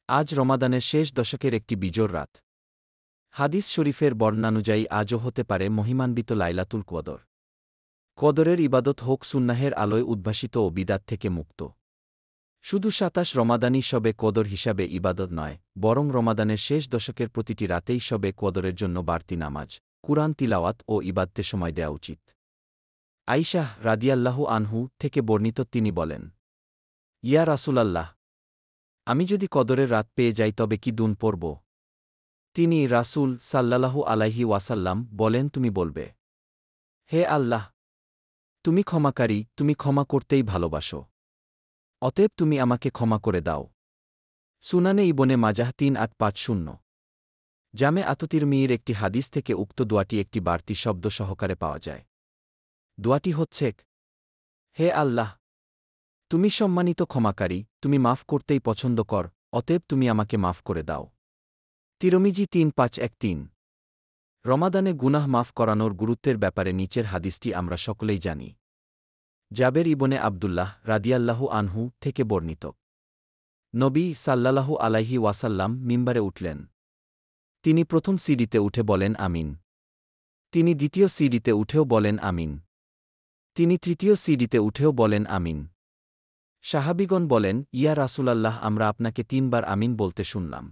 আজ রমাদানের শেষ দশকের একটি বিজোড় রাত। হাদিস শরীফের বর্ণানুযায়ী আজও হতে পারে মহিমান্বিত লাইলাতুল কদর। কদরের ইবাদত হোক সুন্নাহের আলোয় উদ্ভাসিত ও বিদাত থেকে মুক্ত। শুধু ২৭ রমাদানই শবে কদর হিসাবে ইবাদত নয়, বরং রমাদানের শেষ দশকের প্রতিটি রাতেই শবে কদরের জন্য বাড়তি নামাজ, কুরআন তিলাওয়াত ও ইবাদতে সময় দেওয়া উচিত। আইশাহ রাদিয়াল্লাহু আনহু থেকে বর্ণিত, তিনি বলেন, ইয়া রাসূলাল্লাহ, আমি যদি কদরের রাত পেয়ে যাই তবে কি দুন পড়ব? তিনি রাসূল সাল্লাল্লাহু আলাইহি ওয়াসাল্লাম বলেন, তুমি বলবে, হে আল্লাহ, তুমি ক্ষমাকারী, তুমি ক্ষমা করতেই ভালোবাসো। অতএব তুমি আমাকে ক্ষমা করে দাও। সুনানে ইবনে মাজাহ ৩৮৫০। জামে আত-তিরমিজির একটি হাদিস থেকে উক্ত দোয়াটি একটি বাড়তি শব্দ সহকারে পাওয়া যায়। দোয়াটি হচ্ছে, হে আল্লাহ, তুমি সম্মানিত ক্ষমাকারী, তুমি মাফ করতেই পছন্দ কর, অতএব তুমি আমাকে মাফ করে দাও। তিরমিজি ৩৫১৩। রমাদানে গুনাহ মাফ করানোর গুরুত্বের ব্যাপারে নিচের হাদিসটি আমরা সকলেই জানি। জাবের ইবনে আবদুল্লাহ রাদিয়াল্লাহু আনহু থেকে বর্ণিত, নবী সাল্লাল্লাহু আলাইহি ওয়াসাল্লাম মিম্বারে উঠলেন। তিনি প্রথম সিঁড়িতে উঠে বলেন আমিন। তিনি দ্বিতীয় সিঁড়িতে উঠেও বলেন আমিন। তিনি তৃতীয় সিঁড়িতে উঠেও বলেন আমিন। সাহাবিগণ বলেন, ইয়া রাসূলাল্লাহ, আমরা আপনাকে ৩ বার আমিন বলতে শুনলাম।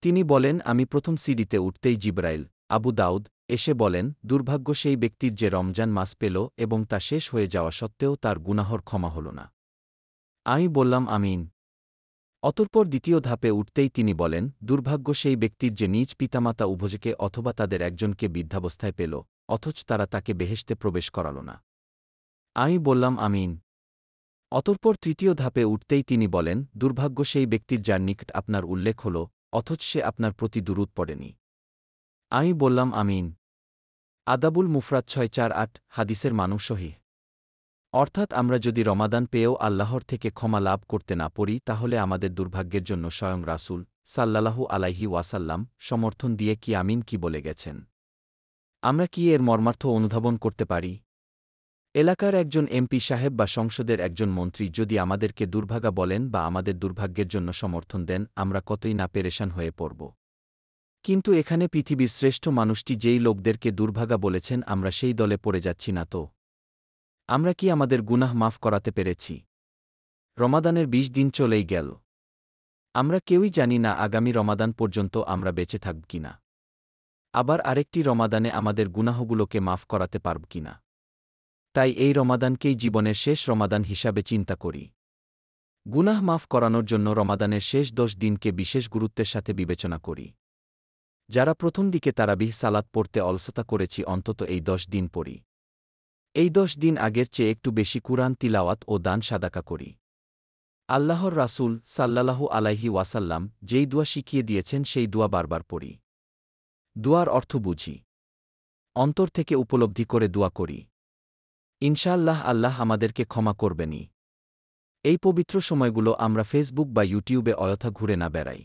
তিনি বলেন, আমি প্রথম সিঁড়িতে উঠতেই জিবরাইল, আবু দাউদ, এসে বলেন, দুর্ভাগ্য সেই ব্যক্তির যে রমজান মাস পেল এবং তা শেষ হয়ে যাওয়া সত্ত্বেও তার গুনাহর ক্ষমা হল না। আমি বললাম আমিন। অতঃপর দ্বিতীয় ধাপে উঠতেই তিনি বলেন, দুর্ভাগ্য সেই ব্যক্তির যে নিজ পিতামাতা উভয়কে অথবা তাদের একজনকে বৃদ্ধাবস্থায় পেল, অথচ তারা তাকে বেহেশতে প্রবেশ করাল না। আমি বললাম আমিন। অতঃপর তৃতীয় ধাপে উঠতেই তিনি বলেন, দুর্ভাগ্য সেই ব্যক্তির যার নিকট আপনার উল্লেখ হল, অথচ সে আপনার প্রতি দুরূদ পড়েনি। আমি বললাম আমিন। আদাবুল মুফরাদ ৬৪৮ হাদিসের মানু সহিহ। অর্থাৎ আমরা যদি রমাদান পেয়েও আল্লাহর থেকে ক্ষমা লাভ করতে না পারি তাহলে আমাদের দুর্ভাগ্যের জন্য স্বয়ং রাসূল সাল্লাল্লাহু আলাইহি ওয়াসাল্লাম সমর্থন দিয়ে কি আমিন কি বলে গেছেন। আমরা কি এর মর্মার্থ অনুধাবন করতে পারি? এলাকার একজন এমপি সাহেব বা সংসদের একজন মন্ত্রী যদি আমাদেরকে দুর্ভাগা বলেন বা আমাদের দুর্ভাগ্যের জন্য সমর্থন দেন, আমরা কতই না পেরেশান হয়ে পড়ব। কিন্তু এখানে পৃথিবীর শ্রেষ্ঠ মানুষটি যেই লোকদেরকে দুর্ভাগা বলেছেন, আমরা সেই দলে পড়ে যাচ্ছি না তো? আমরা কি আমাদের গুনাহ মাফ করাতে পেরেছি? রমাদানের ২০ দিন চলেই গেল। আমরা কেউই জানি না আগামী রমাদান পর্যন্ত আমরা বেঁচে থাকব কিনা। আবার আরেকটি রমাদানে আমাদের গুনাহগুলোকে মাফ করাতে পারব কিনা। তাই এই রমাদানকেই জীবনের শেষ রমাদান হিসাবে চিন্তা করি। গুনাহ মাফ করানোর জন্য রমাদানের শেষ ১০ দিনকে বিশেষ গুরুত্বের সাথে বিবেচনা করি। যারা প্রথম দিকে তারাবিহ সালাত পড়তে অলসতা করেছি, অন্তত এই ১০ দিন পড়ি। এই ১০ দিন আগের চেয়ে একটু বেশি কুরআন তিলাওয়াত ও দান সাদাকা করি। আল্লাহর রাসূল সাল্লাল্লাহু আলাইহি ওয়াসাল্লাম যেই দুয়া শিখিয়ে দিয়েছেন সেই দুয়া বারবার পড়ি। দুয়ার অর্থ বুঝি, অন্তর থেকে উপলব্ধি করে দুয়া করি। ইনশাআল্লাহ আল্লাহ আমাদেরকে ক্ষমা করবেনই। এই পবিত্র সময়গুলো আমরা ফেসবুক বা ইউটিউবে অযথা ঘুরে না বেড়াই।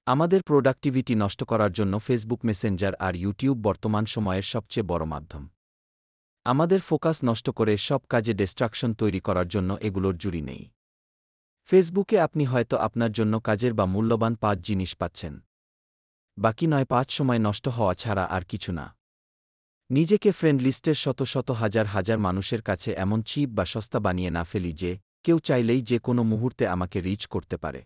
আমাদের প্রোডাক্টিভিটি নষ্ট করার জন্য ফেসবুক মেসেঞ্জার আর ইউটিউব বর্তমান সময়ের সবচেয়ে বড় মাধ্যম। আমাদের ফোকাস নষ্ট করে সব কাজে ডিস্ট্রাকশন তৈরি করার জন্য এগুলোর জুড়ি নেই। ফেসবুকে আপনি হয়তো আপনার জন্য কাজের বা মূল্যবান ৫ জিনিস পাচ্ছেন। বাকি ৯-৫ সময় নষ্ট হওয়া ছাড়া আর কিছু না। নিজেকে ফ্রেন্ড লিস্টের শত শত হাজার হাজার মানুষের কাছে এমন চিপ বা সস্তা বানিয়ে না ফেলি যে কেউ চাইলেই যে কোনো মুহূর্তে আমাকে রিচ করতে পারে।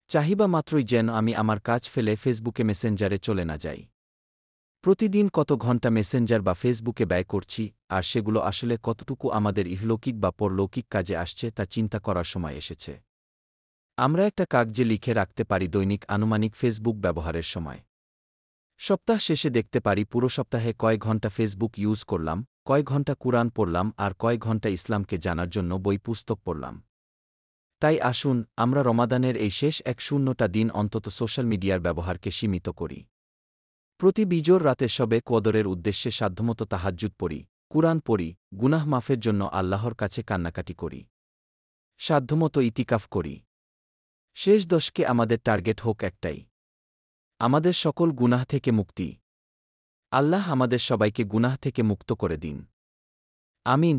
চাহিবা মাত্রই যেন আমি আমার কাজ ফেলে ফেসবুকে মেসেঞ্জারে চলে না যাই। প্রতিদিন কত ঘন্টা মেসেঞ্জার বা ফেসবুকে ব্যয় করছি, আর সেগুলো আসলে কতটুকু আমাদের ইহলৌকিক বা পরলৌকিক কাজে আসছে তা চিন্তা করার সময় এসেছে। আমরা একটা কাগজে লিখে রাখতে পারি দৈনিক আনুমানিক ফেসবুক ব্যবহারের সময়। সপ্তাহ শেষে দেখতে পারি পুরো সপ্তাহে কয় ঘন্টা ফেসবুক ইউজ করলাম, কয় ঘন্টা কুরআন পড়লাম আর কয় ঘন্টা ইসলামকে জানার জন্য বই পুস্তক পড়লাম। তাই আসুন আমরা রমাদানের এই শেষ ১০টা দিন অন্তত সোশ্যাল মিডিয়ার ব্যবহারকে সীমিত করি। প্রতি বিজোড় রাতে শবে কদরের উদ্দেশ্যে সাধ্যমতো তাহাজ্জুদ পড়ি, কুরআন পড়ি, গুনাহ মাফের জন্য আল্লাহর কাছে কান্নাকাটি করি। সাধ্যমতো ইতিকাফ করি। শেষ দশকে আমাদের টার্গেট হোক একটাই, আমাদের সকল গুনাহ থেকে মুক্তি। আল্লাহ আমাদের সবাইকে গুনাহ থেকে মুক্ত করে দিন। আমিন।